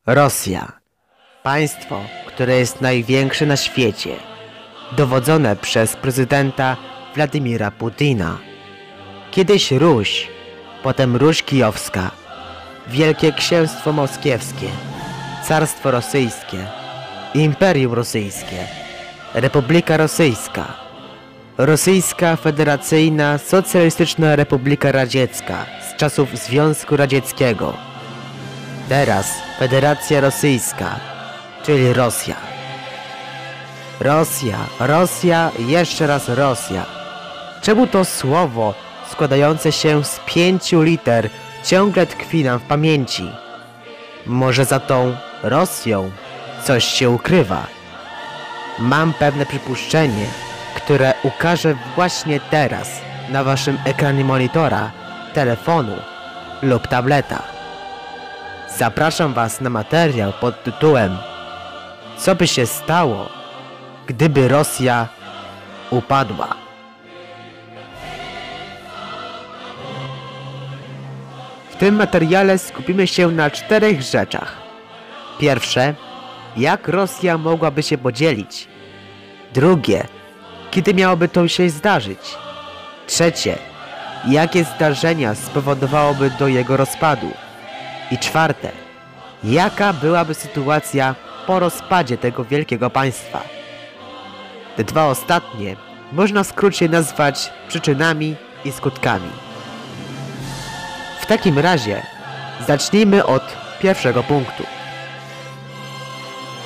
Rosja. Państwo, które jest największe na świecie. Dowodzone przez prezydenta Władimira Putina. Kiedyś Ruś, potem Ruś Kijowska, Wielkie Księstwo Moskiewskie, Carstwo Rosyjskie, Imperium Rosyjskie, Republika Rosyjska, Rosyjska Federacyjna Socjalistyczna Republika Radziecka z czasów Związku Radzieckiego. Teraz Federacja Rosyjska, czyli Rosja. Rosja, Rosja, jeszcze raz Rosja. Czemu to słowo składające się z 5 liter ciągle tkwi nam w pamięci? Może za tą Rosją coś się ukrywa? Mam pewne przypuszczenie, które ukażę właśnie teraz na waszym ekranie monitora, telefonu lub tableta. Zapraszam was na materiał pod tytułem Co by się stało, gdyby Rosja upadła? W tym materiale skupimy się na 4 rzeczach. Pierwsze, jak Rosja mogłaby się podzielić. Drugie, kiedy miałoby to się zdarzyć. Trzecie, jakie zdarzenia spowodowałoby do jego rozpadu. I czwarte, jaka byłaby sytuacja po rozpadzie tego wielkiego państwa. Te 2 ostatnie można w skrócie nazwać przyczynami i skutkami. W takim razie zacznijmy od pierwszego punktu.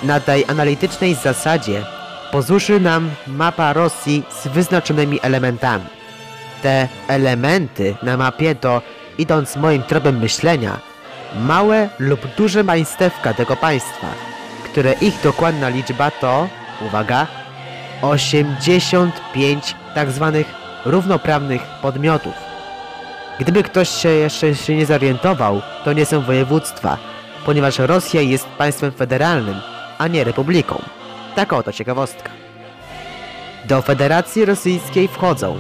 Na tej analitycznej zasadzie pozwól nam mapa Rosji z wyznaczonymi elementami. Te elementy na mapie to, idąc moim tropem myślenia, małe lub duże państewka tego państwa, które ich dokładna liczba to, uwaga, 85 tzw. równoprawnych podmiotów. Gdyby ktoś się jeszcze nie zorientował, to nie są województwa, ponieważ Rosja jest państwem federalnym, a nie republiką. Taka oto ciekawostka. Do Federacji Rosyjskiej wchodzą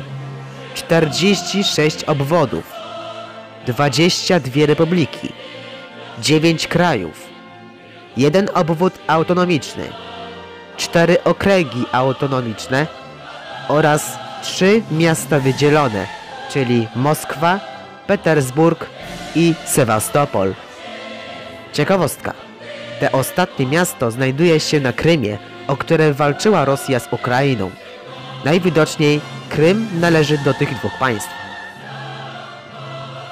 46 obwodów, 22 republiki, 9 krajów, 1 obwód autonomiczny, 4 okręgi autonomiczne oraz 3 miasta wydzielone, czyli Moskwa, Petersburg i Sewastopol. Ciekawostka. Te ostatnie miasto znajduje się na Krymie, o które walczyła Rosja z Ukrainą. Najwidoczniej Krym należy do tych 2 państw.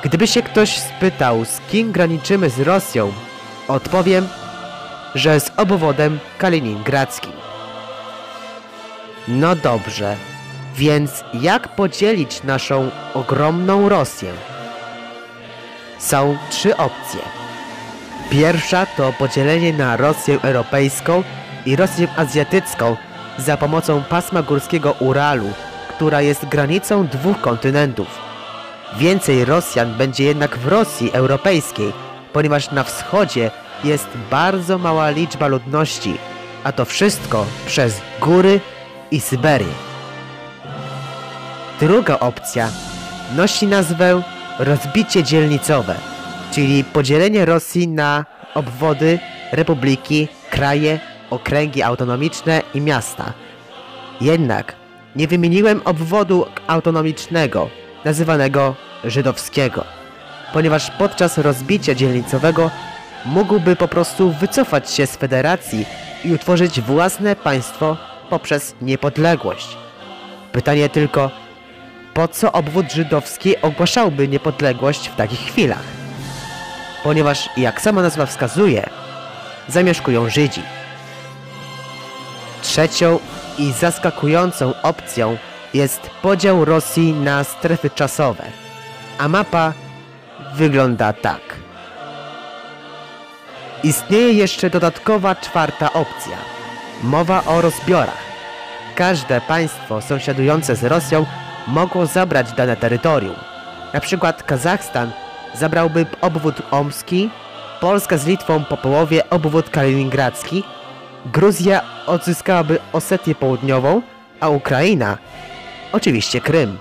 Gdyby się ktoś spytał, z kim graniczymy z Rosją, odpowiem, że z obwodem kaliningradzkim. No dobrze, więc jak podzielić naszą ogromną Rosję? Są 3 opcje. Pierwsza to podzielenie na Rosję europejską i Rosję azjatycką za pomocą pasma górskiego Uralu, która jest granicą 2 kontynentów. Więcej Rosjan będzie jednak w Rosji europejskiej, ponieważ na wschodzie jest bardzo mała liczba ludności, a to wszystko przez góry i Syberię. Druga opcja nosi nazwę rozbicie dzielnicowe, czyli podzielenie Rosji na obwody, republiki, kraje, okręgi autonomiczne i miasta. Jednak nie wymieniłem obwodu autonomicznego, nazywanego żydowskiego, ponieważ podczas rozbicia dzielnicowego mógłby po prostu wycofać się z federacji i utworzyć własne państwo poprzez niepodległość. Pytanie tylko, po co obwód żydowski ogłaszałby niepodległość w takich chwilach? Ponieważ, jak sama nazwa wskazuje, zamieszkują Żydzi. Trzecią i zaskakującą opcją jest podział Rosji na strefy czasowe, a mapa wygląda tak. Istnieje jeszcze dodatkowa 4. opcja. Mowa o rozbiorach. Każde państwo sąsiadujące z Rosją mogło zabrać dane terytorium. Na przykład Kazachstan zabrałby obwód omski, Polska z Litwą po połowie obwód kaliningradzki, Gruzja odzyskałaby Osetię Południową, a Ukraina oczywiście Krym.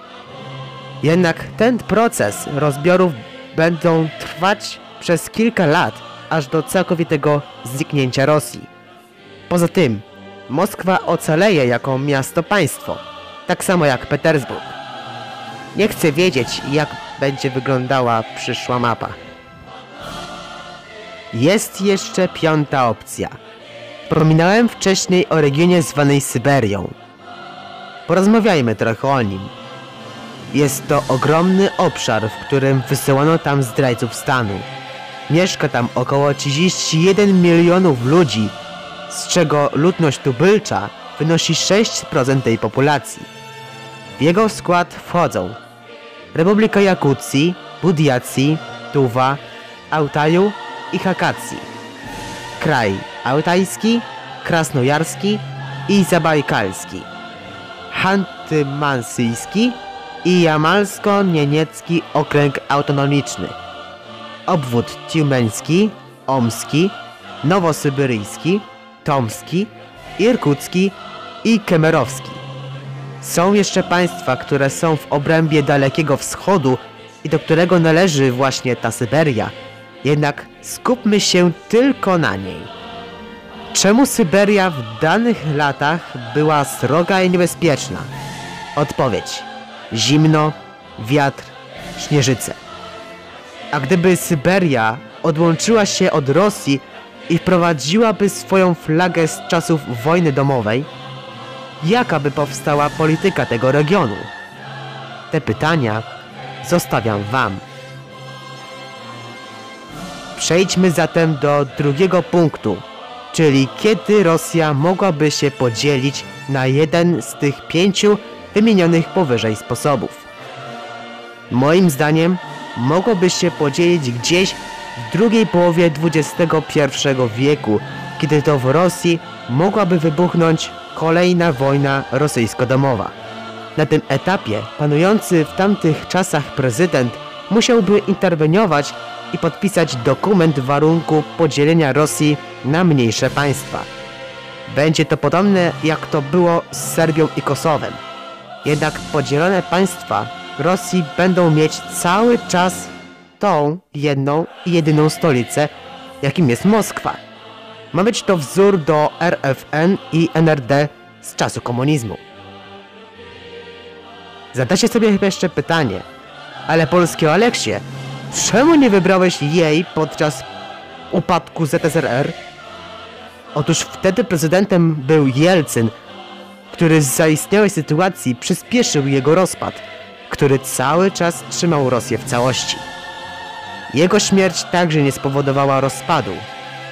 Jednak ten proces rozbiorów będą trwać przez kilka lat, aż do całkowitego zniknięcia Rosji. Poza tym, Moskwa ocaleje jako miasto-państwo, tak samo jak Petersburg. Nie chcę wiedzieć, jak będzie wyglądała przyszła mapa. Jest jeszcze piąta opcja. Wspominałem wcześniej o regionie zwanej Syberią. Porozmawiajmy trochę o nim. Jest to ogromny obszar, w którym wysyłano tam zdrajców stanu. Mieszka tam około 31 milionów ludzi, z czego ludność tubylcza wynosi 6% tej populacji. W jego skład wchodzą Republika Jakucji, Budiacji, Tuwa, Altaju i Hakacji, kraj altajski, krasnojarski i zabajkalski, Chanty-Mansyjski i Jamalsko-Nieniecki okręg autonomiczny, obwód tiumeński, omski, nowosyberyjski, tomski, irkucki i kemerowski. Są jeszcze państwa, które są w obrębie Dalekiego Wschodu i do którego należy właśnie ta Syberia. Jednak skupmy się tylko na niej. Czemu Syberia w danych latach była sroga i niebezpieczna? Odpowiedź: zimno, wiatr, śnieżyce. A gdyby Syberia odłączyła się od Rosji i wprowadziłaby swoją flagę z czasów wojny domowej, jaka by powstała polityka tego regionu? Te pytania zostawiam wam. Przejdźmy zatem do drugiego punktu, czyli kiedy Rosja mogłaby się podzielić na jeden z tych 5 wymienionych powyżej sposobów. Moim zdaniem mogłoby się podzielić gdzieś w drugiej połowie XXI wieku, kiedy to w Rosji mogłaby wybuchnąć kolejna wojna rosyjsko-domowa. Na tym etapie panujący w tamtych czasach prezydent musiałby interweniować i podpisać dokument warunku podzielenia Rosji na mniejsze państwa. Będzie to podobne jak to było z Serbią i Kosowem. Jednak podzielone państwa Rosji będą mieć cały czas tą jedną i jedyną stolicę, jakim jest Moskwa. Ma być to wzór do RFN i NRD z czasu komunizmu. Zadacie sobie chyba jeszcze pytanie, ale polskie Aleksie, czemu nie wybrałeś jej podczas upadku ZSRR? Otóż wtedy prezydentem był Jelcyn, który z zaistniałej sytuacji przyspieszył jego rozpad, który cały czas trzymał Rosję w całości. Jego śmierć także nie spowodowała rozpadu,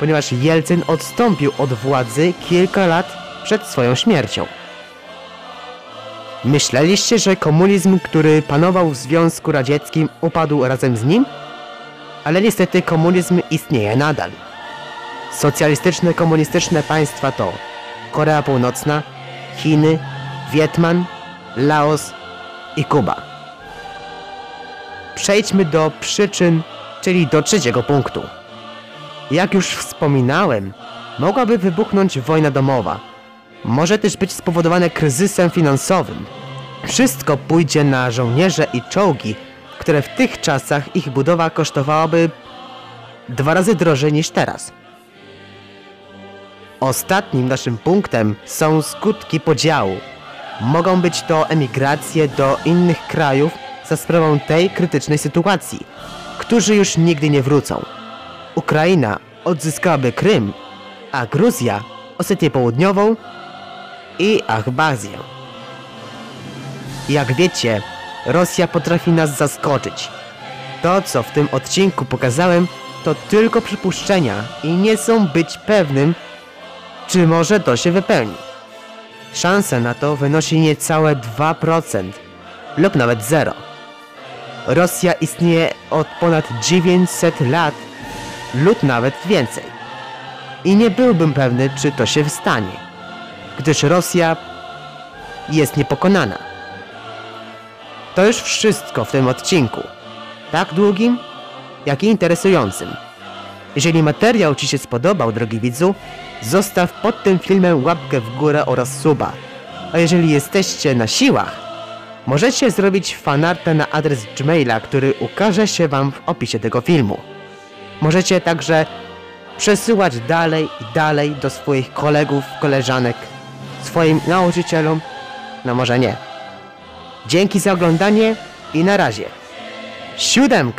ponieważ Jelcyn odstąpił od władzy kilka lat przed swoją śmiercią. Myśleliście, że komunizm, który panował w Związku Radzieckim, upadł razem z nim? Ale niestety komunizm istnieje nadal. Socjalistyczne, komunistyczne państwa to Korea Północna, Chiny, Wietnam, Laos i Kuba. Przejdźmy do przyczyn, czyli do trzeciego punktu. Jak już wspominałem, mogłaby wybuchnąć wojna domowa. Może też być spowodowane kryzysem finansowym. Wszystko pójdzie na żołnierze i czołgi, które w tych czasach ich budowa kosztowałaby 2 razy drożej niż teraz. Ostatnim naszym punktem są skutki podziału. Mogą być to emigracje do innych krajów za sprawą tej krytycznej sytuacji, którzy już nigdy nie wrócą. Ukraina odzyskałaby Krym, a Gruzja Osetię Południową i Abchazję. Jak wiecie, Rosja potrafi nas zaskoczyć. To, co w tym odcinku pokazałem, to tylko przypuszczenia i nie są być pewnym, czy może to się wypełni. Szansa na to wynosi niecałe 2% lub nawet 0. Rosja istnieje od ponad 900 lat lub nawet więcej. I nie byłbym pewny, czy to się stanie, gdyż Rosja jest niepokonana. To już wszystko w tym odcinku, tak długim, jak i interesującym. Jeżeli materiał Ci się spodobał, drogi widzu, zostaw pod tym filmem łapkę w górę oraz suba. A jeżeli jesteście na siłach, możecie zrobić fanartę na adres Gmaila, który ukaże się Wam w opisie tego filmu. Możecie także przesyłać dalej i dalej do swoich kolegów, koleżanek, swoim nauczycielom, no może nie. Dzięki za oglądanie i na razie. 7.